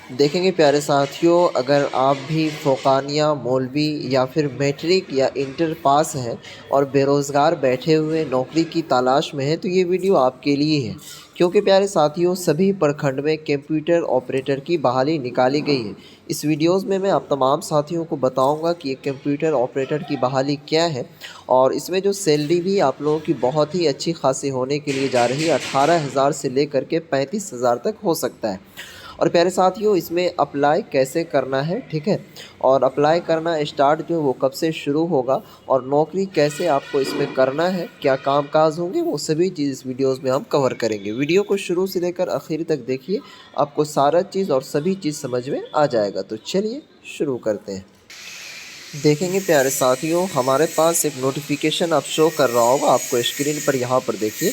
देखेंगे प्यारे साथियों, अगर आप भी फ़ोकानिया, मौलवी या फिर मैट्रिक या इंटर पास हैं और बेरोज़गार बैठे हुए नौकरी की तलाश में हैं, तो ये वीडियो आपके लिए है। क्योंकि प्यारे साथियों, सभी प्रखंड में कंप्यूटर ऑपरेटर की बहाली निकाली गई है। इस वीडियोज़ में मैं आप तमाम साथियों को बताऊंगा कि ये कंप्यूटर ऑपरेटर की बहाली क्या है, और इसमें जो सैलरी भी आप लोगों की बहुत ही अच्छी खासी होने के लिए जा रही है। 18,000 से लेकर के 35,000 तक हो सकता है। और प्यारे साथियों, इसमें अप्लाई कैसे करना है, ठीक है, और अप्लाई करना स्टार्ट जो वो कब से शुरू होगा, और नौकरी कैसे आपको इसमें करना है, क्या काम काज होंगे, वो सभी चीज़ इस वीडियोज़ में हम कवर करेंगे। वीडियो को शुरू से लेकर आखिर तक देखिए, आपको सारा चीज़ और सभी चीज़ समझ में आ जाएगा। तो चलिए शुरू करते हैं। देखेंगे प्यारे साथियों, हमारे पास एक नोटिफिकेशन अब शो कर रहा होगा आपको स्क्रीन पर। यहाँ पर देखिए,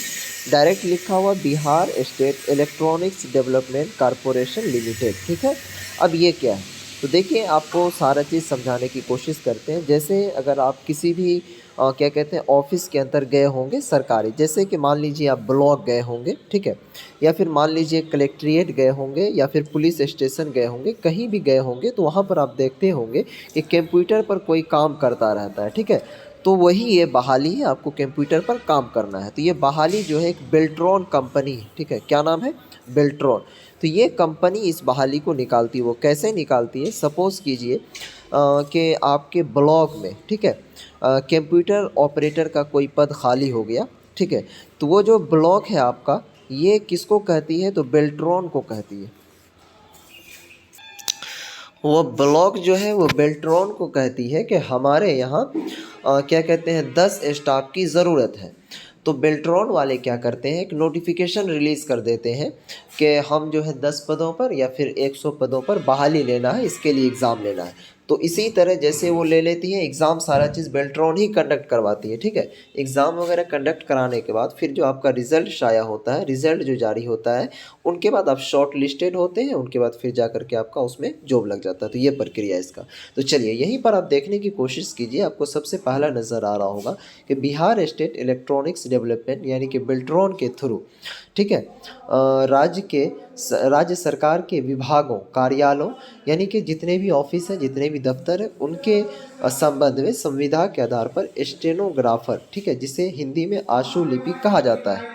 डायरेक्ट लिखा हुआ Bihar state electronics development corporation limited, ठीक है। अब ये क्या है, तो देखिए आपको सारा चीज़ समझाने की कोशिश करते हैं। जैसे अगर आप किसी भी क्या कहते हैं ऑफिस के अंदर गए होंगे सरकारी, जैसे कि मान लीजिए आप ब्लॉक गए होंगे, ठीक है, या फिर मान लीजिए कलेक्ट्रेट गए होंगे, या फिर पुलिस स्टेशन गए होंगे, कहीं भी गए होंगे, तो वहाँ पर आप देखते होंगे कि कंप्यूटर पर कोई काम करता रहता है, ठीक है। तो वही ये बहाली है, आपको कंप्यूटर पर काम करना है। तो ये बहाली जो है एक बेल्ट्रॉन कंपनी है, ठीक है। क्या नाम है? बेल्ट्रॉन। तो ये कंपनी इस बहाली को निकालती है। वो कैसे निकालती है? सपोज़ कीजिए कि आपके ब्लॉक में, ठीक है, कंप्यूटर ऑपरेटर का कोई पद खाली हो गया, ठीक है। तो वो जो ब्लॉक है आपका, ये किसको कहती है? तो बेल्ट्रॉन को कहती है। वो ब्लॉक जो है वो बेल्ट्रॉन को कहती है कि हमारे यहाँ क्या कहते हैं 10 स्टाफ की ज़रूरत है। तो बेल्ट्रॉन वाले क्या करते हैं, एक नोटिफिकेशन रिलीज़ कर देते हैं कि हम जो है 10 पदों पर या फिर 100 पदों पर बहाली लेना है, इसके लिए एग्ज़ाम लेना है। तो इसी तरह जैसे वो ले लेती है एग्ज़ाम, सारा चीज़ बेल्ट्रॉन ही कंडक्ट करवाती है, ठीक है। एग्ज़ाम वगैरह कंडक्ट कराने के बाद फिर जो आपका रिज़ल्ट शाया होता है, रिज़ल्ट जो जारी होता है, उनके बाद आप शॉर्ट लिस्टेड होते हैं, उनके बाद फिर जा कर के आपका उसमें जॉब लग जाता है। तो ये प्रक्रिया है इसका। तो चलिए यहीं पर आप देखने की कोशिश कीजिए, आपको सबसे पहला नज़र आ रहा होगा कि बिहार स्टेट इलेक्ट्रॉनिक्स डेवलपमेंट यानी कि बेल्ट्रॉन के थ्रू, ठीक है, राज्य सरकार के विभागों, कार्यालयों, यानी कि जितने भी ऑफिस हैं, जितने भी दफ्तर हैं, उनके संबंध में संविदा के आधार पर स्टेनोग्राफर, ठीक है, जिसे हिंदी में आशु लिपि कहा जाता है,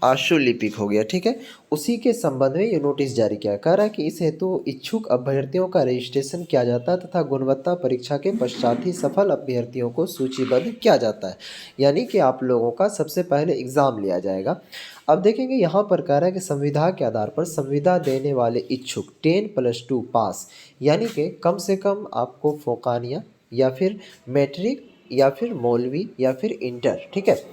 आशुलिपिक हो गया, ठीक है। उसी के संबंध में ये नोटिस जारी किया। कह रहा है कि इस हेतु इच्छुक अभ्यर्थियों का रजिस्ट्रेशन किया जाता है तथा गुणवत्ता परीक्षा के पश्चात ही सफल अभ्यर्थियों को सूचीबद्ध किया जाता है। यानी कि आप लोगों का सबसे पहले एग्ज़ाम लिया जाएगा। अब देखेंगे यहाँ पर कह रहा है कि संविदा के आधार पर संविदा देने वाले इच्छुक 10+2 पास, यानी कि कम से कम आपको फोकानिया या फिर मैट्रिक या फिर मौलवी या फिर इंटर, ठीक है।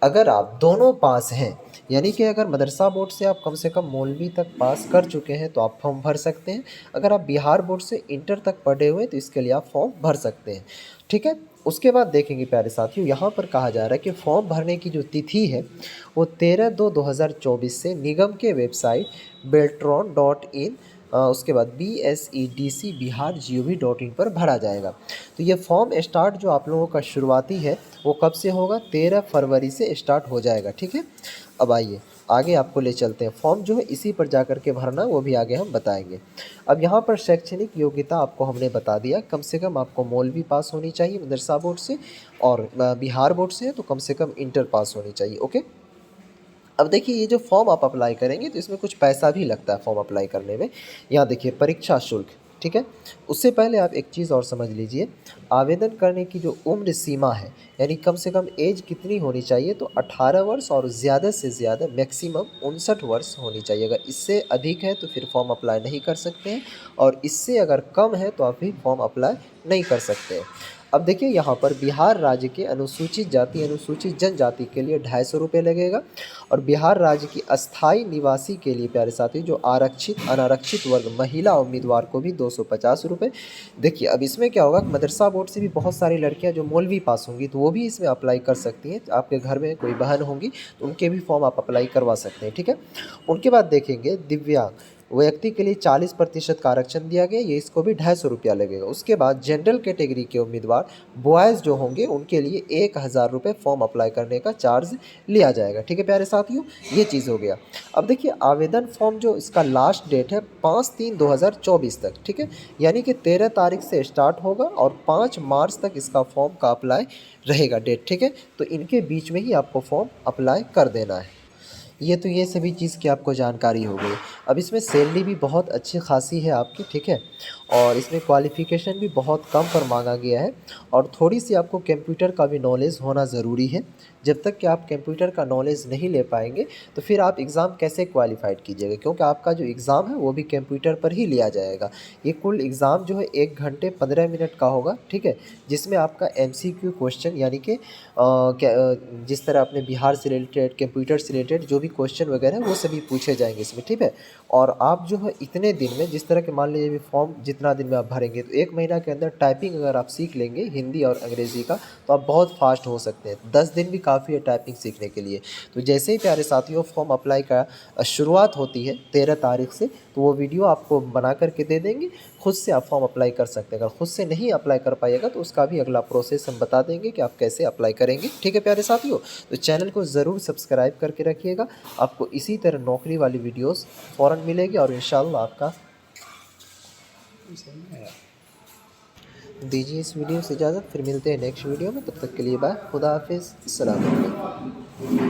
अगर आप दोनों पास हैं, यानी कि अगर मदरसा बोर्ड से आप कम से कम मौलवी तक पास कर चुके हैं तो आप फॉर्म भर सकते हैं। अगर आप बिहार बोर्ड से इंटर तक पढ़े हुए हैं तो इसके लिए आप फॉर्म भर सकते हैं, ठीक है। उसके बाद देखेंगे प्यारे साथियों, यहाँ पर कहा जा रहा है कि फॉर्म भरने की जो तिथि है वो 13/2/2024 से निगम के वेबसाइट beltron.in, उसके बाद BSEDC बिहार GOV.in पर भरा जाएगा। तो ये फॉर्म स्टार्ट जो आप लोगों का शुरुआती है वो कब से होगा? 13 फरवरी से स्टार्ट हो जाएगा, ठीक है। अब आइए आगे आपको ले चलते हैं। फॉर्म जो है इसी पर जा कर के भरना, वो भी आगे हम बताएंगे। अब यहाँ पर शैक्षणिक योग्यता आपको हमने बता दिया, कम से कम आपको मौलवी पास होनी चाहिए मदरसा बोर्ड से, और बिहार बोर्ड से है तो कम से कम इंटर पास होनी चाहिए, ओके। अब देखिए ये जो फॉर्म आप अप्लाई करेंगे तो इसमें कुछ पैसा भी लगता है फॉर्म अप्लाई करने में। यहाँ देखिए परीक्षा शुल्क, ठीक है। उससे पहले आप एक चीज़ और समझ लीजिए, आवेदन करने की जो उम्र सीमा है, यानी कम से कम एज कितनी होनी चाहिए, तो 18 वर्ष और ज़्यादा से ज़्यादा मैक्सिमम 59 वर्ष होनी चाहिए। अगर इससे अधिक है तो फिर फॉर्म अप्लाई नहीं कर सकते हैं, और इससे अगर कम है तो आप भी फॉर्म अप्लाई नहीं कर सकते हैं। अब देखिए यहाँ पर बिहार राज्य के अनुसूचित जाति अनुसूचित जनजाति के लिए 250 रुपये लगेगा, और बिहार राज्य की अस्थाई निवासी के लिए प्यारे साथी जो आरक्षित अनारक्षित वर्ग महिला उम्मीदवार को भी 250 रुपये। देखिए अब इसमें क्या होगा, मदरसा बोर्ड से भी बहुत सारी लड़कियां जो मौलवी पास होंगी तो वो भी इसमें अप्लाई कर सकती हैं। आपके घर में कोई बहन होंगी तो उनके भी फॉर्म आप अप्लाई करवा सकते हैं, ठीक है। उनके बाद देखेंगे दिव्यांग, व्यक्ति के लिए 40% का आरक्षण दिया गया, ये इसको भी 250 रुपया लगेगा। उसके बाद जनरल कैटेगरी के उम्मीदवार बॉयज़ जो होंगे उनके लिए 1000 रुपये फॉर्म अप्लाई करने का चार्ज लिया जाएगा। ठीक है प्यारे साथियों, ये चीज़ हो गया। अब देखिए आवेदन फॉर्म जो इसका लास्ट डेट है 5/3/2024 तक, ठीक है, यानी कि 13 तारीख से स्टार्ट होगा और 5 मार्च तक इसका फॉर्म का अप्लाई रहेगा डेट। ठीक है, तो इनके बीच में ही आपको फॉर्म अप्लाई कर देना है। ये सभी चीज़ की आपको जानकारी हो गई। अब इसमें सैलरी भी बहुत अच्छी खासी है आपकी, ठीक है, और इसमें क्वालिफ़िकेशन भी बहुत कम पर मांगा गया है और थोड़ी-सी आपको कंप्यूटर का भी नॉलेज होना ज़रूरी है। जब तक कि आप कंप्यूटर का नॉलेज नहीं ले पाएँगे, तो फिर आप एग्ज़ाम कैसे क्वालिफ़ाइड कीजिएगा, क्योंकि आपका जो एग्ज़ाम है वो भी कंप्यूटर पर ही लिया जाएगा। ये कुल एग्ज़ाम जो है 1 घंटे 15 मिनट का होगा, ठीक है, जिसमें आपका एमसीक्यू क्वेश्चन यानी कि जिस तरह अपने बिहार से रिलेटेड, कंप्यूटर से रिलेटेड जो भी क्वेश्चन वगैरह है वो सभी पूछे जाएंगे इसमें, ठीक है। और आप जो है इतने दिन में, जिस तरह के मान लीजिए फॉर्म जितना दिन में आप भरेंगे, तो 1 महीना के अंदर टाइपिंग अगर आप सीख लेंगे हिंदी और अंग्रेज़ी का, तो आप बहुत फास्ट हो सकते हैं। 10 दिन भी काफ़ी है टाइपिंग सीखने के लिए। तो जैसे ही प्यारे साथियों फॉर्म अप्लाई का शुरुआत होती है 13 तारीख से, तो वो वीडियो आपको बना करके दे देंगे, खुद से आप फॉर्म अप्लाई कर सकते हैं। अगर खुद से नहीं अप्लाई कर पाइएगा तो उसका भी अगला प्रोसेस हम बता देंगे कि आप कैसे अप्लाई करेंगे। ठीक है प्यारे साथियों, तो चैनल को ज़रूर सब्सक्राइब करके रखिएगा। आपको इसी तरह नौकरी वाली वीडियोस फ़ौरन मिलेगी और इंशाल्लाह आपका दीजिए इस वीडियो से इजाज़त। फिर मिलते हैं नेक्स्ट वीडियो में, तब तक के लिए बाय, खुदा हाफिज़, अस्सलाम वालेकुम।